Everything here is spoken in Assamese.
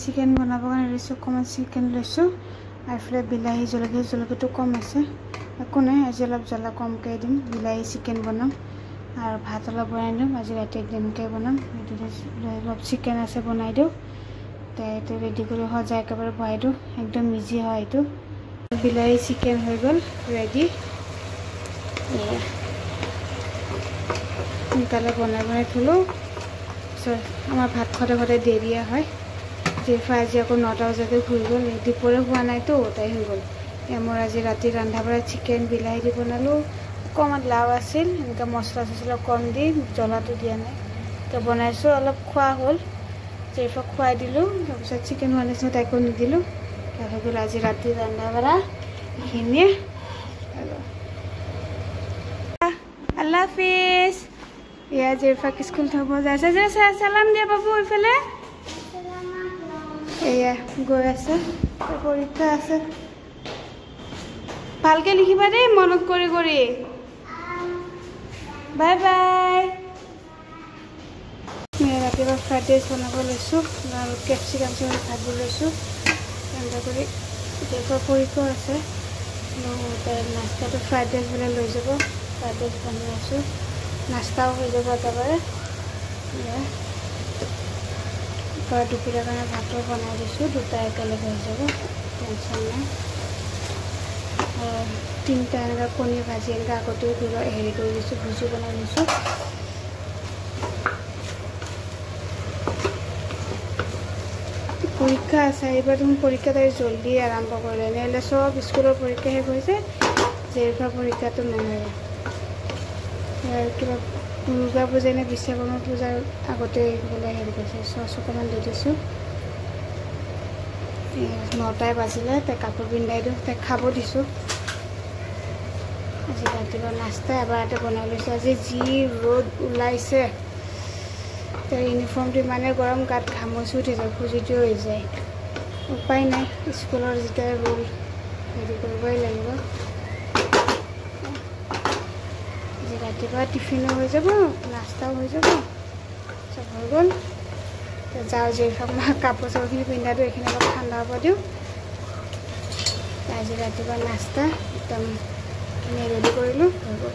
চিকেন বনাবৰ কাৰণে লৈছোঁ অকণমান চিকেন লৈছোঁ আৰু এইফালে বিলাহী জলকীয়াটো কম আছে একো নাই আজি অলপ জ্বলা কমকৈ দিম বিলাহী চিকেন বনাম আৰু ভাত অলপ বনাই দিম আজি ৰাতি ডিমকৈ বনাম এইটো অলপ চিকেন আছে বনাই দিওঁ এইটো ৰেডি কৰি সজাই একেবাৰে বহাই দিওঁ একদম ইজি হয় এইটো বিলাহী চিকেন হৈ গ'ল ৰেডি সোনকালে বনাই থলোঁ আমাৰ ভাত সদায় দেৰিয়ে হয় জিফা আজি আকৌ 9টা বজাতে শুই গ'ল দুপৰীয়া হোৱা নাইতো তাই হৈ গ'ল মোৰ আজি ৰাতি ৰন্ধা বঢ়া চিকেন বিলাহী দি বনালোঁ অকণমান লাও আছিল এনেকৈ মছলা কম দি জ্বলাটো দিয়া নাই তো বনাইছোঁ অলপ খোৱা হ'ল জিফাক খুৱাই দিলোঁ তাৰপিছত চিকেন হোৱা নিচিনা তাইকো নিদিলোঁ হৈ গ'ল আজি ৰাতি ৰন্ধা বঢ়া এইখিনিয়ে আল্লাহ হাফিজ ইয়া জিফাক স্কুল থ'ব যাইছে যে চালাম দিয়া বাবু এইফালে এয়া গৈ আছে পৰীক্ষা আছে ভালকৈ লিখিবা দেই মনত কৰি বাই বাই ৰাতিপুৱা ফ্ৰাইড ৰাইচ বনাব লৈছোঁ আৰু কেপচিকাম ভাজি লৈছোঁ এনেকৈ কৰি এতিয়া পৰীক্ষা আছে নাস্তাটো ফ্ৰাইড ৰাইচ বোলে লৈ যাব ফ্ৰাইড ৰাইচ বনাই আছোঁ নাস্তাও হৈ যাব একেবাৰে দুপৰীয়াৰ কাৰণে ভাতো বনাই দিছোঁ দুটা একেলগে হৈ যাব টেনশ্যন নাই 3টা এনেকৈ কণী ভাজি এনেকৈ আগতেও হেৰি কৰি দিছোঁ ভুজি বনাই দিছোঁ পৰীক্ষা আছে এইবাৰ তুমি পৰীক্ষা তাই জলদি আৰম্ভ কৰিলে এনেহ'লে চব স্কুলৰ পৰীক্ষা শেষ হৈছে যেইবাৰ পৰীক্ষাটো নহয় কিবা দুৰ্গা পূজা নে বিশ্বকৰ্মা পূজাৰ আগতে বোলে হেৰি কৰিছে চকমান দি দিছোঁ 9টাই বাজিলে তাই কাপোৰ পিন্ধাই দিওঁ তাইক খাব দিছোঁ আজি ৰাতিপুৱা নাস্তা এবাৰতে বনাই লৈছোঁ আজি যি ৰ'দ ওলাইছে তাই ইউনিফৰ্মটো ইমানে গৰম গাত ঘামচি উঠি যায় খুজিটো হৈ যায় উপায় নাই স্কুলৰ যেতিয়া ৰুল হেৰি কৰিবই লাগিব ৰাতিপুৱা টিফিনো হৈ যাব নাস্তাও হৈ যাব চব হৈ গ'ল যাওঁ জিফাক মই কাপোৰ চাপোৰখিনি পিন্ধাটো এইখিনি অলপ ঠাণ্ডা হ'ব দিওঁ আজি ৰাতিপুৱা নাস্তা একদম ৰেডি কৰিলোঁ হৈ গ'ল